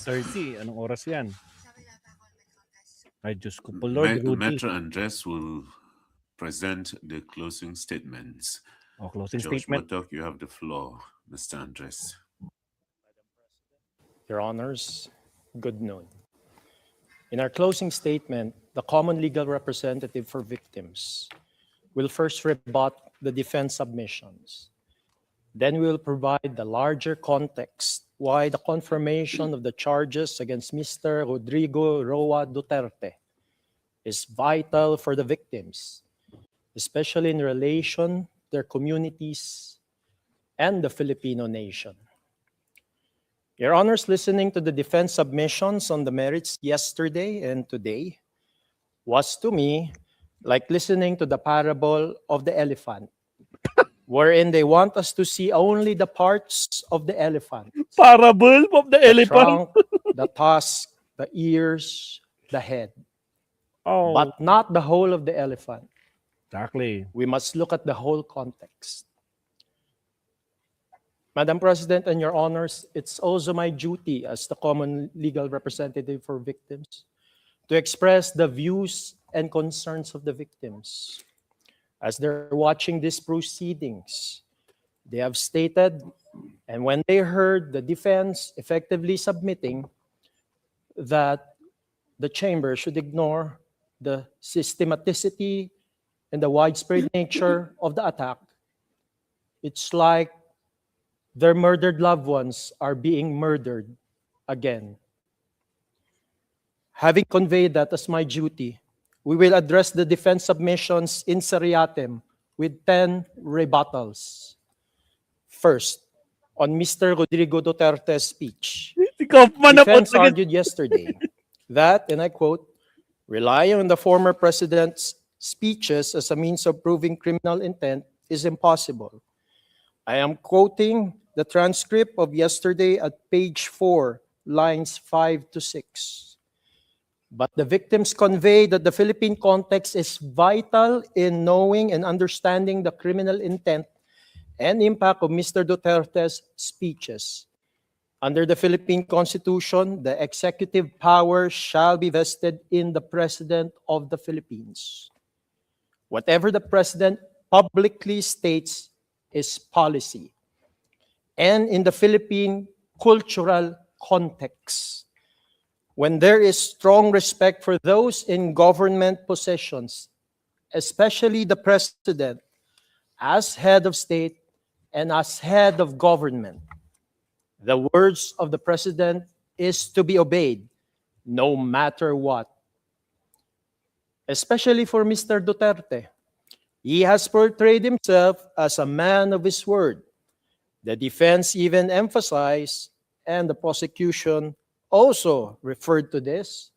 6:30. Anong oras yan? Ay, Diyos ko po, Lord Rudy. Metro Andres will present the closing statements. Closing George statement. Motok, you have the floor, Mr. Andres. Your Honors, good noon. In our closing statement, the common legal representative for victims will first rebut the defense submissions. Then we will provide the larger context why the confirmation of the charges against Mr. Rodrigo Roa Duterte is vital for the victims, especially in relation to their communities and the Filipino nation. Your Honors, listening to the defense submissions on the merits yesterday and today was to me like listening to the parable of the elephant, wherein they want us to see only the parts of the elephant. Parable of the elephant. Trunk, the tusk, the ears, the head, but not the whole of the elephant. Exactly. We must look at the whole context. Madam President and Your Honors, it's also my duty as the common legal representative for victims to express the views and concerns of the victims. As they're watching these proceedings, they have stated, and when they heard the defense effectively submitting that the chamber should ignore the systematicity and the widespread nature of the attack, it's like their murdered loved ones are being murdered again. Having conveyed that as my duty, we will address the defense submissions in seriatim with 10 rebuttals. First, on Mr. Rodrigo Duterte's speech. Defense argued yesterday that, and I quote, relying on the former president's speeches as a means of proving criminal intent is impossible. I am quoting the transcript of yesterday at page 4, lines 5 to 6. But the victims convey that the Philippine context is vital in knowing and understanding the criminal intent and impact of Mr. Duterte's speeches. Under the Philippine Constitution, the executive power shall be vested in the President of the Philippines. Whatever the President publicly states is policy. And in the Philippine cultural context, when there is strong respect for those in government positions, especially the President, as head of state and as head of government, the words of the President is to be obeyed, no matter what. Especially for Mr. Duterte, he has portrayed himself as a man of his word. The defense even emphasized, and the prosecution also referred to this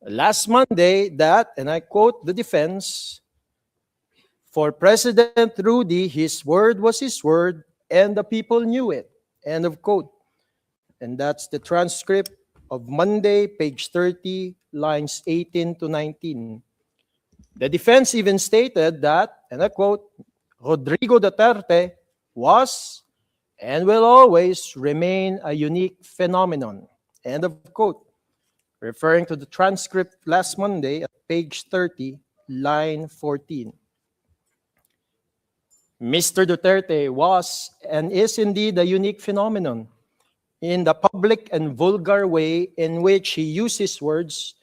last Monday, that, and I quote the defense, for President Rudy, his word was his word, and the people knew it. End of quote. And that's the transcript of Monday, page 30, lines 18 to 19. The defense even stated that, and I quote, Rodrigo Duterte was and will always remain a unique phenomenon. End of quote. Referring to the transcript last Monday at page 30, line 14. Mr. Duterte was and is indeed a unique phenomenon in the public and vulgar way in which he uses words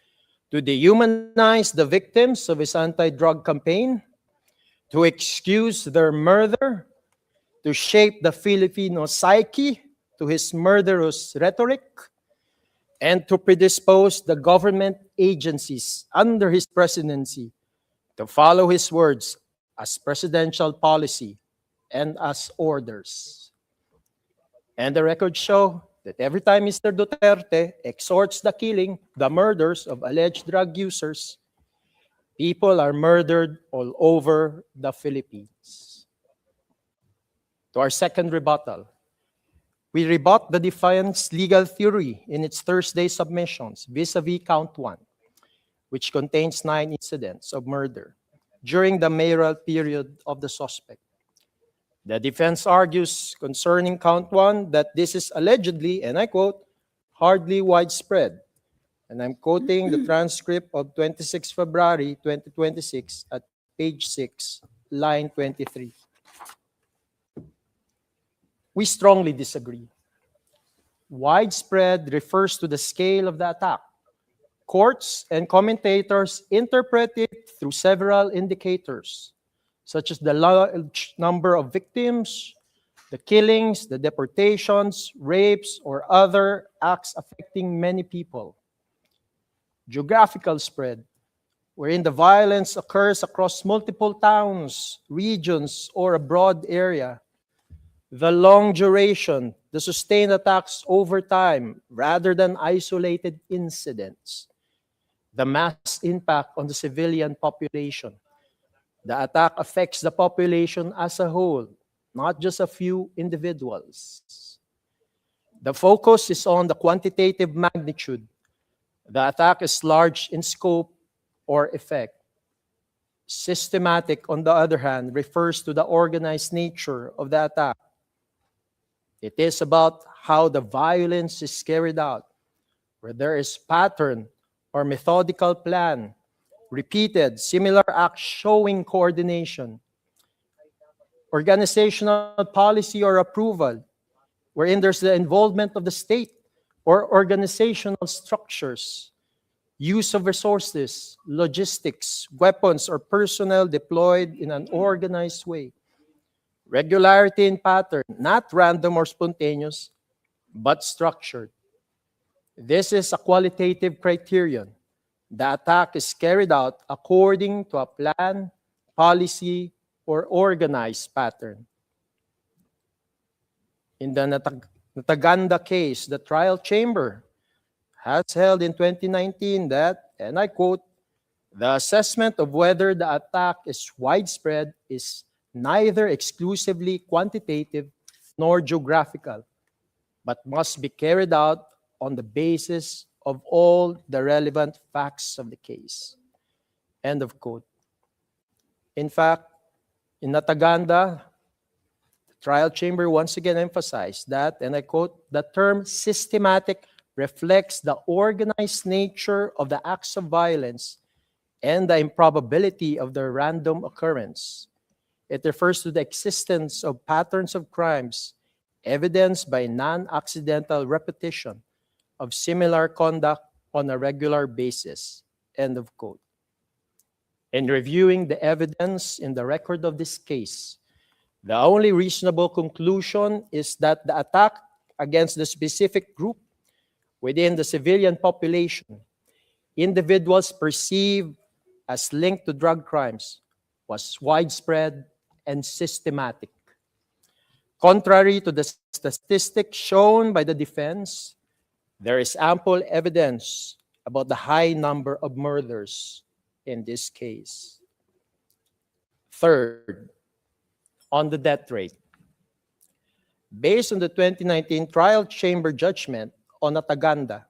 to dehumanize the victims of his anti-drug campaign, to excuse their murder, to shape the Filipino psyche to his murderous rhetoric, and to predispose the government agencies under his presidency to follow his words as presidential policy and as orders. And the records show that every time Mr. Duterte exhorts the killing, the murders of alleged drug users, people are murdered all over the Philippines. To our second rebuttal, we rebut the defense legal theory in its Thursday submissions vis-a-vis count 1, which contains 9 incidents of murder during the mayoral period of the suspect. The defense argues concerning count 1 that this is allegedly, and I quote, hardly widespread. And I'm quoting the transcript of 26 February 2026 at page 6, line 23. We strongly disagree. Widespread refers to the scale of the attack. Courts and commentators interpret it through several indicators, such as the large number of victims, the killings, the deportations, rapes, or other acts affecting many people. Geographical spread, wherein the violence occurs across multiple towns, regions, or a broad area. The long duration, the sustained attacks over time rather than isolated incidents. The mass impact on the civilian population. The attack affects the population as a whole, not just a few individuals. The focus is on the quantitative magnitude. The attack is large in scope or effect. Systematic, on the other hand, refers to the organized nature of the attack. It is about how the violence is carried out, where there is pattern or methodical plan, repeated similar acts showing coordination, organizational policy or approval, wherein there's the involvement of the state or organizational structures, use of resources, logistics, weapons, or personnel deployed in an organized way. Regularity in pattern, not random or spontaneous, but structured. This is a qualitative criterion. The attack is carried out according to a plan, policy, or organized pattern. In the Nataganda case, the trial chamber has held in 2019 that, and I quote, the assessment of whether the attack is widespread is neither exclusively quantitative nor geographical, but must be carried out on the basis of all the relevant facts of the case. End of quote. In fact, in Nataganda, the trial chamber once again emphasized that, and I quote, the term systematic reflects the organized nature of the acts of violence and the improbability of their random occurrence. It refers to the existence of patterns of crimes evidenced by non-accidental repetition of similar conduct on a regular basis. End of quote. In reviewing the evidence in the record of this case, the only reasonable conclusion is that the attack against the specific group within the civilian population, individuals perceived as linked to drug crimes, was widespread and systematic. Contrary to the statistics shown by the defense, there is ample evidence about the high number of murders in this case. Third, on the death rate. Based on the 2019 trial chamber judgment on Nataganda,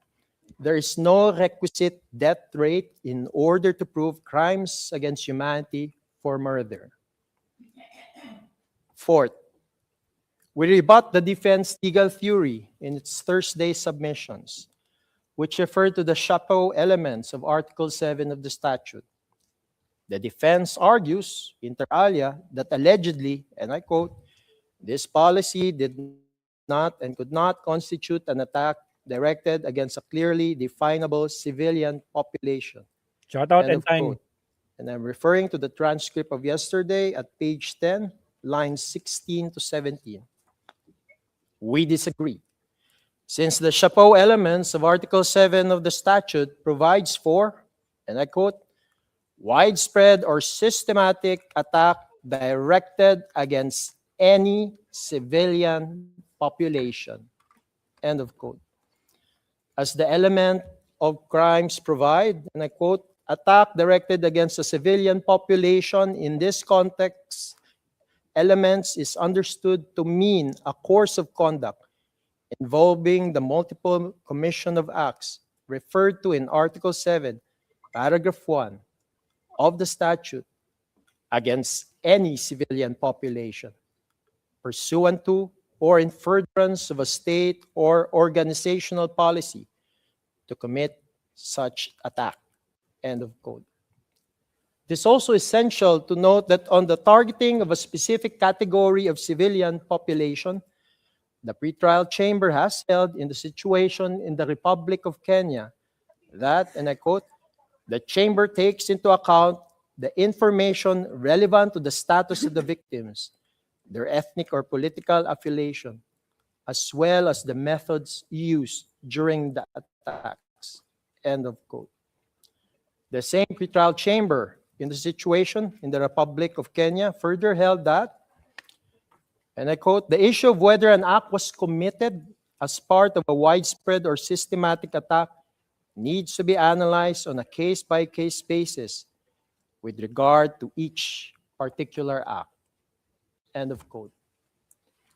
there is no requisite death rate in order to prove crimes against humanity for murder. Fourth, we rebut the defense legal theory in its Thursday submissions, which refer to the chapeau elements of Article 7 of the statute. The defense argues, inter alia, that allegedly, and I quote, this policy did not and could not constitute an attack directed against a clearly definable civilian population. Shout out End and of time. quote. And I'm referring to the transcript of yesterday at page 10, lines 16 to 17. We disagree. Since the chapeau elements of Article 7 of the statute provides for, and I quote, widespread or systematic attack directed against any civilian population. End of quote. As the element of crimes provide, and I quote, attack directed against a civilian population in this context, elements is understood to mean a course of conduct involving the multiple commission of acts referred to in Article 7, Paragraph 1 of the statute against any civilian population, pursuant to or in furtherance of a state or organizational policy to commit such attack. End of quote. It is also essential to note that on the targeting of a specific category of civilian population, the pretrial chamber has held in the situation in the Republic of Kenya that, and I quote, the chamber takes into account the information relevant to the status of the victims, their ethnic or political affiliation, as well as the methods used during the attacks. End of quote. The same pretrial chamber in the situation in the Republic of Kenya further held that, and I quote, the issue of whether an act was committed as part of a widespread or systematic attack needs to be analyzed on a case-by-case basis with regard to each particular act. End of quote.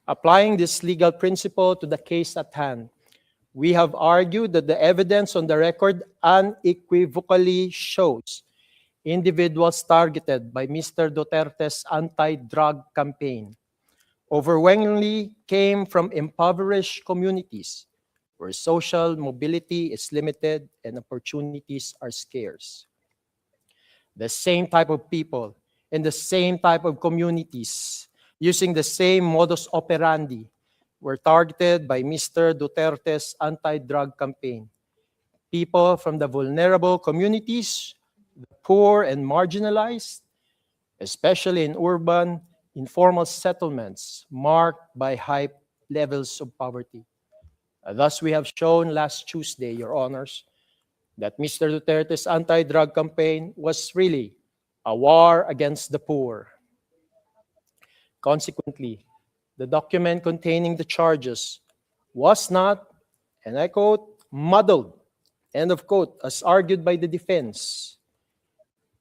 Applying this legal principle to the case at hand, we have argued that the evidence on the record unequivocally shows individuals targeted by Mr. Duterte's anti-drug campaign overwhelmingly came from impoverished communities where social mobility is limited and opportunities are scarce. The same type of people in the same type of communities using the same modus operandi were targeted by Mr. Duterte's anti-drug campaign. People from the vulnerable communities, the poor and marginalized, especially in urban, informal settlements marked by high levels of poverty. Thus, we have shown last Tuesday, Your Honors, that Mr. Duterte's anti-drug campaign was really a war against the poor. Consequently, the document containing the charges was not, and I quote, muddled, end of quote, as argued by the defense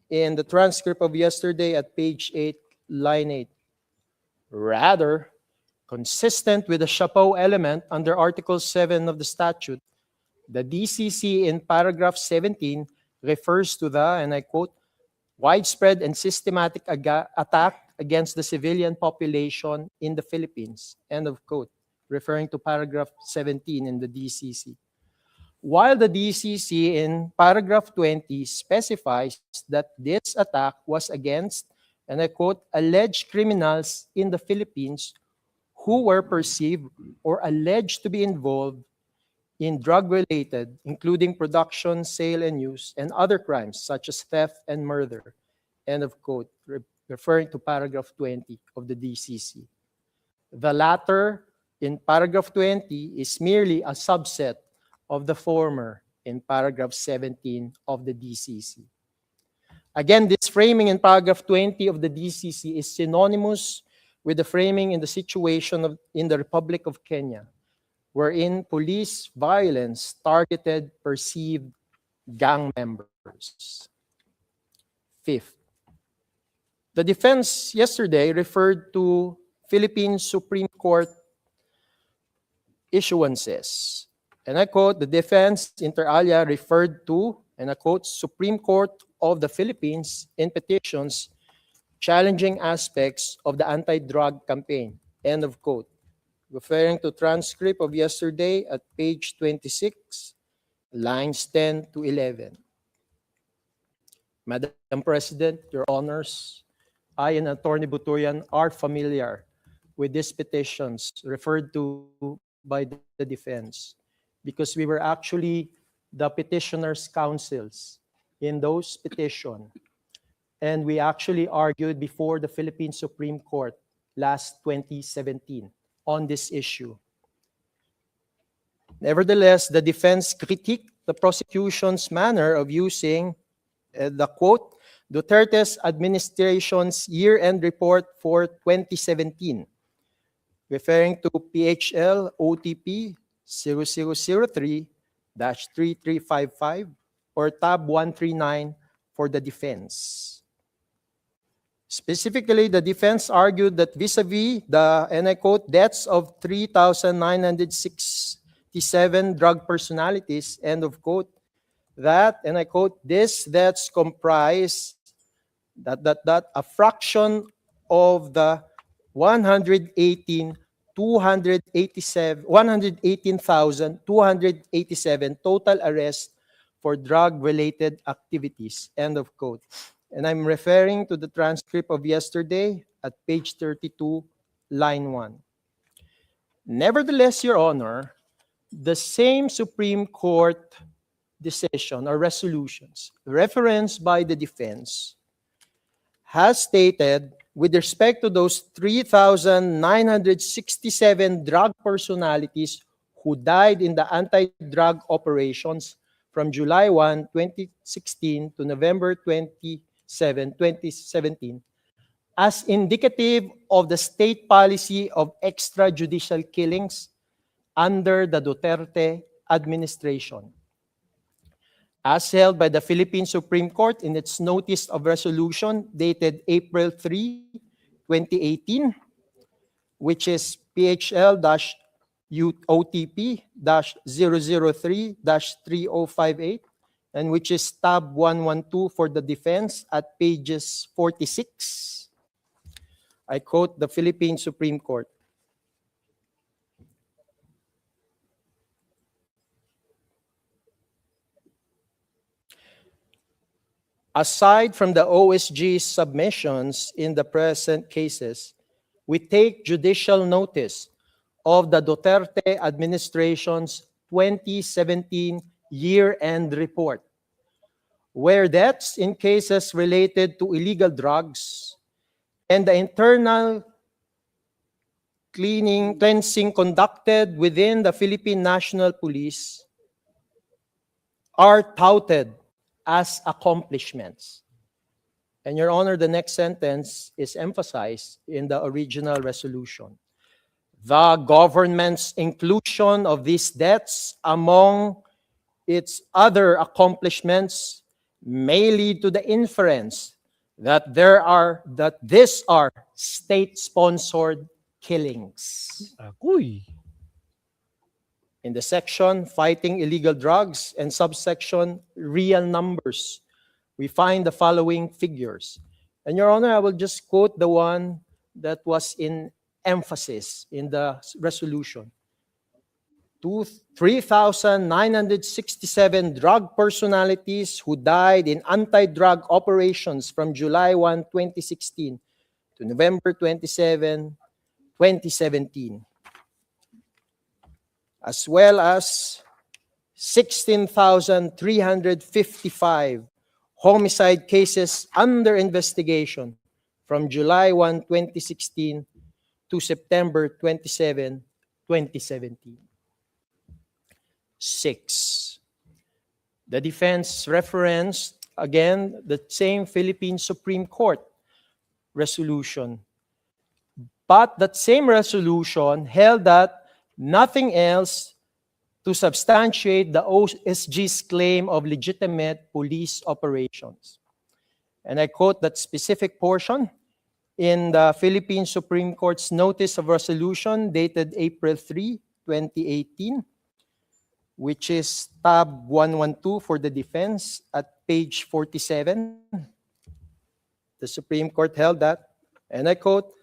in the transcript of yesterday at page 8, line 8. Rather, consistent with the chapeau element under Article 7 of the statute, the DCC in paragraph 17 refers to the, and I quote, widespread and systematic attack against the civilian population in the Philippines, end of quote, referring to paragraph 17 in the DCC. While the DCC in paragraph 20 specifies that this attack was against, and I quote, alleged criminals in the Philippines who were perceived or alleged to be involved in drug-related, including production, sale, and use, and other crimes such as theft and murder, end of quote, referring to paragraph 20 of the DCC. The latter, in paragraph 20, is merely a subset of the former in paragraph 17 of the DCC. Again, this framing in paragraph 20 of the DCC is synonymous with the framing in the situation in the Republic of Kenya, wherein police violence targeted perceived gang members. Fifth, the defense yesterday referred to Philippine Supreme Court issuances. And I quote, the defense inter alia referred to, and I quote, Supreme Court of the Philippines in petitions challenging aspects of the anti-drug campaign, end of quote. Referring to transcript of yesterday at page 26, lines 10 to 11. Madam President, Your Honors, I and Attorney Buturian are familiar with these petitions referred to by the defense because we were actually the petitioners' counsels in those petitions. And we actually argued before the Philippine Supreme Court last 2017 on this issue. Nevertheless, the defense critiqued the prosecution's manner of using the quote, Duterte's administration's year-end report for 2017, referring to PHL OTP 0003-3355 or tab 139 for the defense. Specifically, the defense argued that vis-a-vis the, and I quote, deaths of 3,967 drug personalities, end of quote, that, and I quote, these deaths comprise that a fraction of the 118 118,287 total arrests for drug-related activities. End of quote. And I'm referring to the transcript of yesterday at page 32, line 1. Nevertheless, Your Honor, the same Supreme Court decision or resolutions referenced by the defense has stated with respect to those 3,967 drug personalities who died in the anti-drug operations from July 1, 2016 to November 27, 2017, as indicative of the state policy of extrajudicial killings under the Duterte administration. As held by the Philippine Supreme Court in its notice of resolution dated April 3, 2018, which is PHL-OTP-003-3058, and which is tab 112 for the defense at pages 46. I quote the Philippine Supreme Court. Aside from the OSG's submissions in the present cases, we take judicial notice of the Duterte administration's 2017 year-end report, where deaths in cases related to illegal drugs and the internal cleansing conducted within the Philippine National Police are touted as accomplishments. And Your Honor, the next sentence is emphasized in the original resolution. The government's inclusion of these deaths among its other accomplishments may lead to the inference that these are state-sponsored killings. Akoy. In the section Fighting Illegal Drugs and subsection Real Numbers, we find the following figures. And Your Honor, I will just quote the one that was in emphasis in the resolution. 3,967 drug personalities who died in anti-drug operations from July 1, 2016 to November 27, 2017. As well as 16,355 homicide cases under investigation from July 1, 2016 to September 27, 2017. 6. The defense referenced, again, the same Philippine Supreme Court resolution. But that same resolution held that nothing else to substantiate the OSG's claim of legitimate police operations. And I quote that specific portion in the Philippine Supreme Court's notice of resolution dated April 3, 2018, which is tab 112 for the defense at page 47. The Supreme Court held that, and I quote,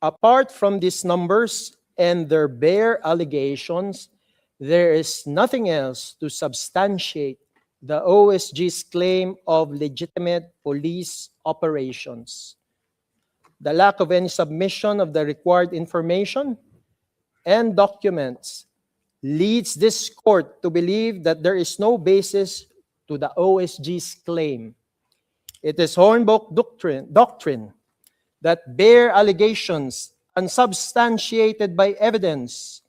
apart from these numbers and their bare allegations, there is nothing else to substantiate the OSG's claim of legitimate police operations. The lack of any submission of the required information and documents leads this court to believe that there is no basis to the OSG's claim. It is Hornbook doctrine that bare allegations unsubstantiated by evidence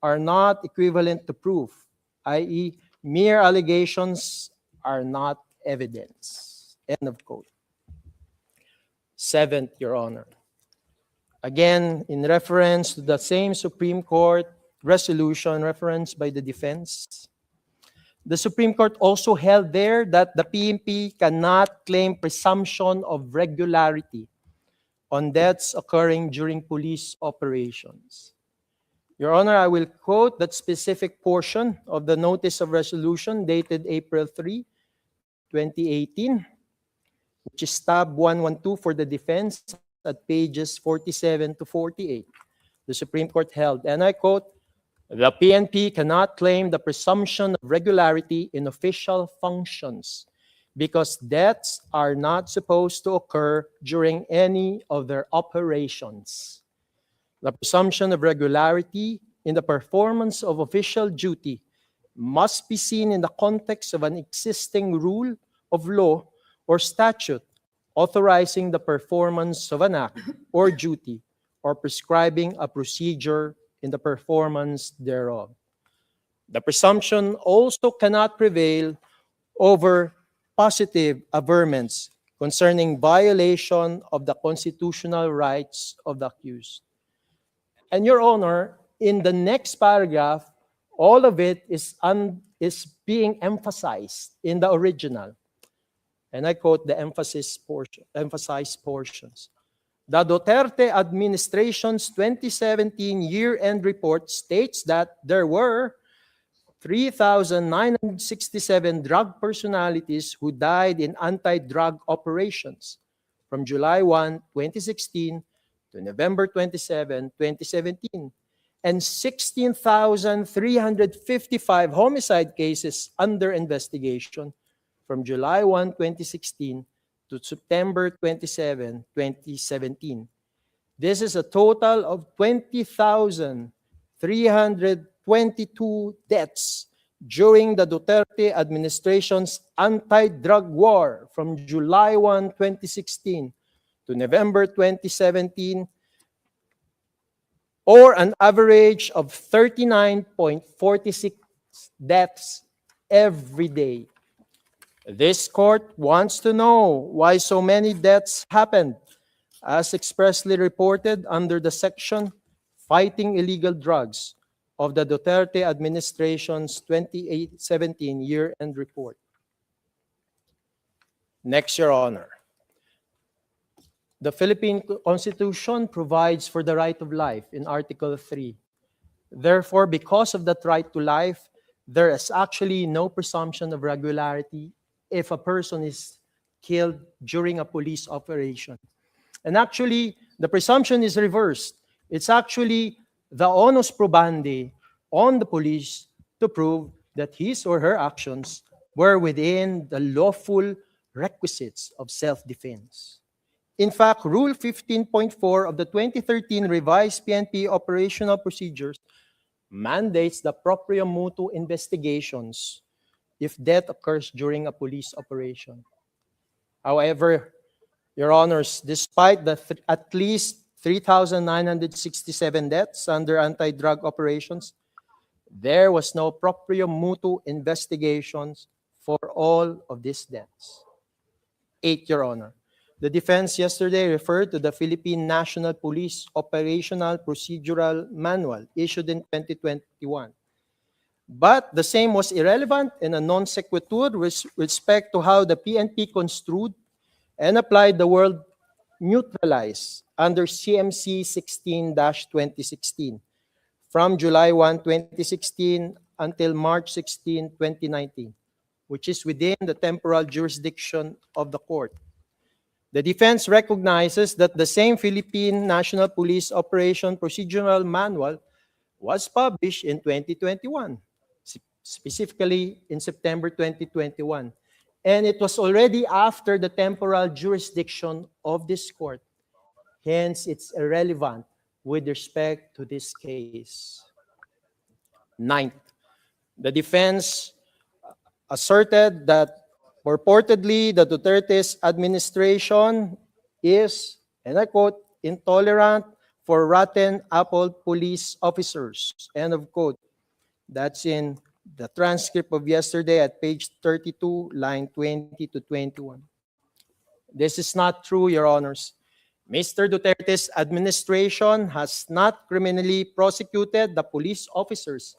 are not equivalent to proof, i.e., mere allegations are not evidence. End of quote. 7th, Your Honor. Again, in reference to the same Supreme Court resolution referenced by the defense, the Supreme Court also held there that the PNP cannot claim presumption of regularity on deaths occurring during police operations. Your Honor, I will quote that specific portion of the notice of resolution dated April 3, 2018, which is tab 112 for the defense at pages 47 to 48. the Supreme Court held, and I quote, "The PNP cannot claim the presumption of regularity in official functions because deaths are not supposed to occur during any of their operations. The presumption of regularity in the performance of official duty must be seen in the context of an existing rule of law or statute authorizing the performance of an act or duty or prescribing a procedure in the performance thereof. The presumption also cannot prevail over positive averments concerning violation of the constitutional rights of the accused." And Your Honor, in the next paragraph, all of it is being emphasized in the original. And I quote the emphasized portions. The Duterte administration's 2017 year-end report states that there were 3,967 drug personalities who died in anti-drug operations from July 1, 2016 to November 27, 2017, and 16,355 homicide cases under investigation from July 1, 2016 to September 27, 2017. This is a total of 20,322 deaths during the Duterte administration's anti-drug war from July 1, 2016 to November 2017, or an average of 39.46 deaths every day. This court wants to know why so many deaths happened, as expressly reported under the section Fighting Illegal Drugs of the Duterte administration's 2017 year-end report. Next, Your Honor. The Philippine Constitution provides for the right of life in Article 3. Therefore, because of that right to life, there is actually no presumption of regularity if a person is killed during a police operation. And actually, the presumption is reversed. It's actually the onus probandi on the police to prove that his or her actions were within the lawful requisites of self-defense. In fact, Rule 15.4 of the 2013 revised PNP operational procedures mandates the proprio motu investigations if death occurs during a police operation. However, Your Honors, despite the at least 3,967 deaths under anti-drug operations, there was no proprio motu investigations for all of these deaths. 8, Your Honor. The defense yesterday referred to the Philippine National Police Operational Procedural Manual issued in 2021. But the same was irrelevant and a non sequitur with respect to how the PNP construed and applied the word neutralize under CMC 16-2016 from July 1, 2016 until March 16, 2019, which is within the temporal jurisdiction of the court. The defense recognizes that the same Philippine National Police Operation Procedural Manual was published in 2021, specifically in September 2021. And it was already after the temporal jurisdiction of this court. Hence, it's irrelevant with respect to this case. 9th, the defense asserted that purportedly the Duterte's administration is, and I quote, intolerant for rotten apple police officers, end of quote. That's in the transcript of yesterday at page 32, line 20 to 21. This is not true, Your Honors. Mr. Duterte's administration has not criminally prosecuted the police officers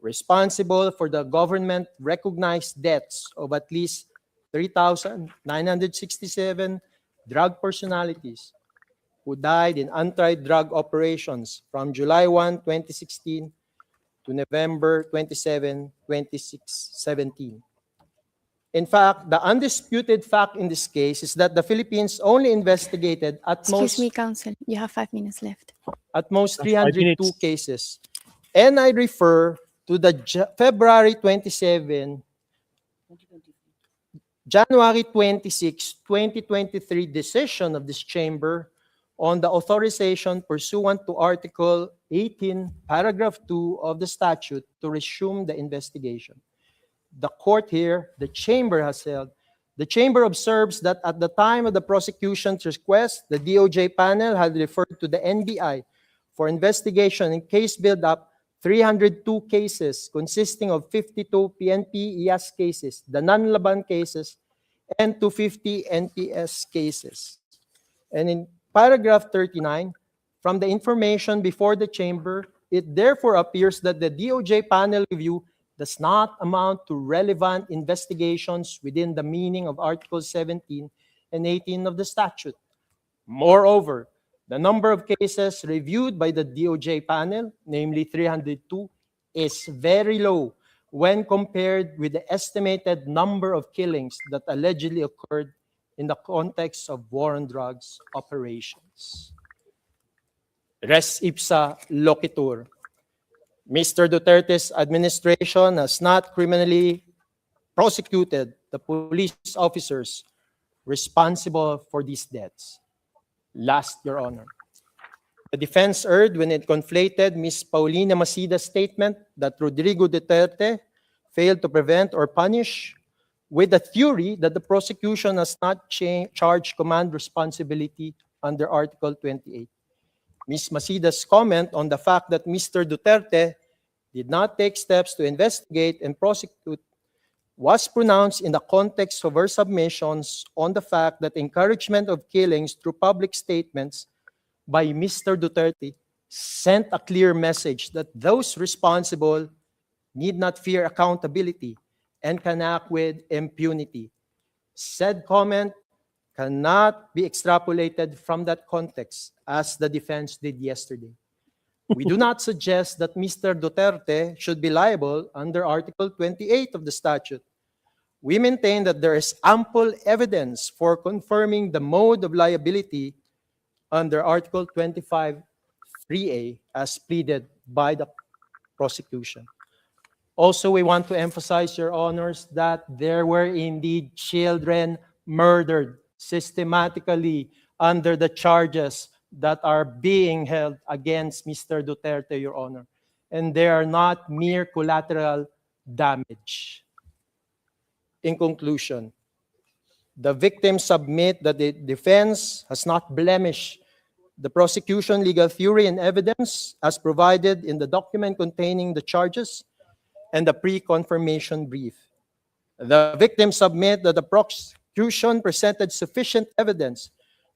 responsible for the government-recognized deaths of at least 3,967 drug personalities who died in anti-drug operations from July 1, 2016 to November 27, 2017. In fact, the undisputed fact in this case is that the Philippines only investigated at most... Excuse me, counsel. You have 5 minutes left. at most That's 5 302 minutes. cases. And I refer to the February 27, January 26, 2023 decision of this chamber on the authorization pursuant to Article 18, Paragraph 2 of the statute to resume the investigation. The court here, the chamber has held, the chamber observes that at the time of the prosecution's request, the DOJ panel had referred to the NBI for investigation in case build-up 302 cases consisting of 52 PNP IAS cases, the non-Laban cases, and 250 NPS cases. And in paragraph 39, from the information before the chamber, it therefore appears that the DOJ panel review does not amount to relevant investigations within the meaning of Articles 17 and 18 of the statute. Moreover, the number of cases reviewed by the DOJ panel, namely 302, is very low when compared with the estimated number of killings that allegedly occurred in the context of war on drugs operations. Res ipsa loquitur. Mr. Duterte's administration has not criminally prosecuted the police officers responsible for these deaths. Last, Your Honor. The defense erred when it conflated Ms. Paulina Macida's statement that Rodrigo Duterte failed to prevent or punish with the theory that the prosecution has not charged command responsibility under Article 28. Ms. Macida's comment on the fact that Mr. Duterte did not take steps to investigate and prosecute was pronounced in the context of her submissions on the fact that encouragement of killings through public statements by Mr. Duterte sent a clear message that those responsible need not fear accountability and can act with impunity. Said comment cannot be extrapolated from that context, as the defense did yesterday. We do not suggest that Mr. Duterte should be liable under Article 28 of the statute. We maintain that there is ample evidence for confirming the mode of liability under Article 25(3)(a) as pleaded by the prosecution. Also, we want to emphasize, Your Honors, that there were indeed children murdered systematically under the charges that are being held against Mr. Duterte, Your Honor. And they are not mere collateral damage. In conclusion, the victims submit that the defense has not blemished the prosecution legal theory and evidence as provided in the document containing the charges and the pre-confirmation brief. The victims submit that the prosecution presented sufficient evidence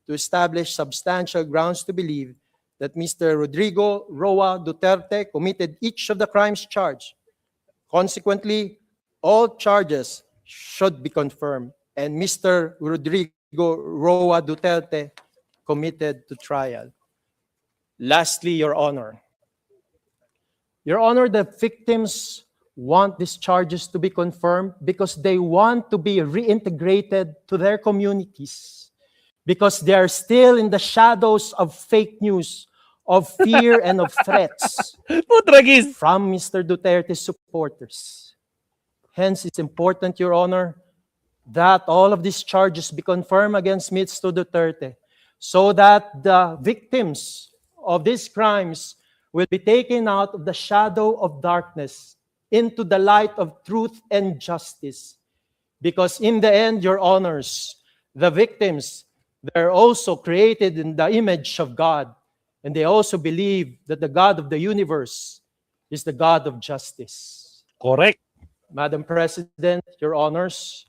to establish substantial grounds to believe that Mr. Rodrigo Roa Duterte committed each of the crimes charged. Consequently, all charges should be confirmed, and Mr. Rodrigo Roa Duterte committed to trial. Lastly, Your Honor. Your Honor, the victims want these charges to be confirmed because they want to be reintegrated to their communities, because they are still in the shadows of fake news, of fear, and of threats Putragis! from Mr. Duterte's supporters. Hence, it's important, Your Honor, that all of these charges be confirmed against Mr. Duterte so that the victims of these crimes will be taken out of the shadow of darkness into the light of truth and justice. Because in the end, Your Honors, the victims, they're also created in the image of God, and they also believe that the God of the universe is the God of justice. Correct. Madam President, Your Honors,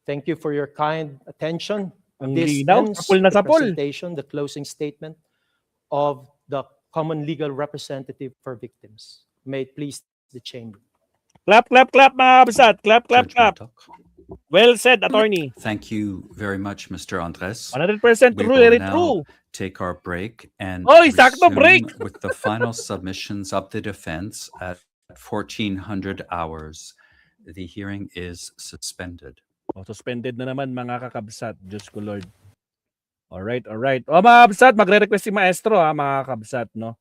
thank you for your kind attention. Ang This linaw, ends sapul na the sapul. presentation, the closing statement of the common legal representative for victims. May it please the chamber. Clap, clap, clap, mga kabsat. Clap, clap, Judge clap. Mantok. Well said, attorney. Thank you very much, Mr. Andres. 100% We true, will very now true. take our break and Oy, sakto break! resume with the final submissions of the defense at 1400 hours. The hearing is suspended. Oh, suspended na naman mga kakabsat. Diyos ko Lord. Alright, alright. O mga kabsat, magre-request si Maestro ha, mga kakabsat, no?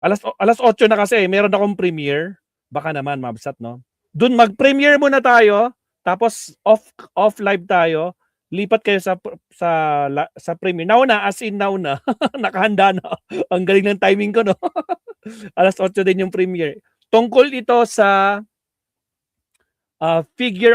alas 8 na kasi, meron akong premiere. Baka naman mabsat, no? Doon mag-premiere muna tayo, tapos off live tayo. Lipat kayo sa premiere. Nauna, as in nauna. Nakahanda na. Ang galing ng timing ko, no? Alas 8 din yung premiere. Tungkol ito sa figure of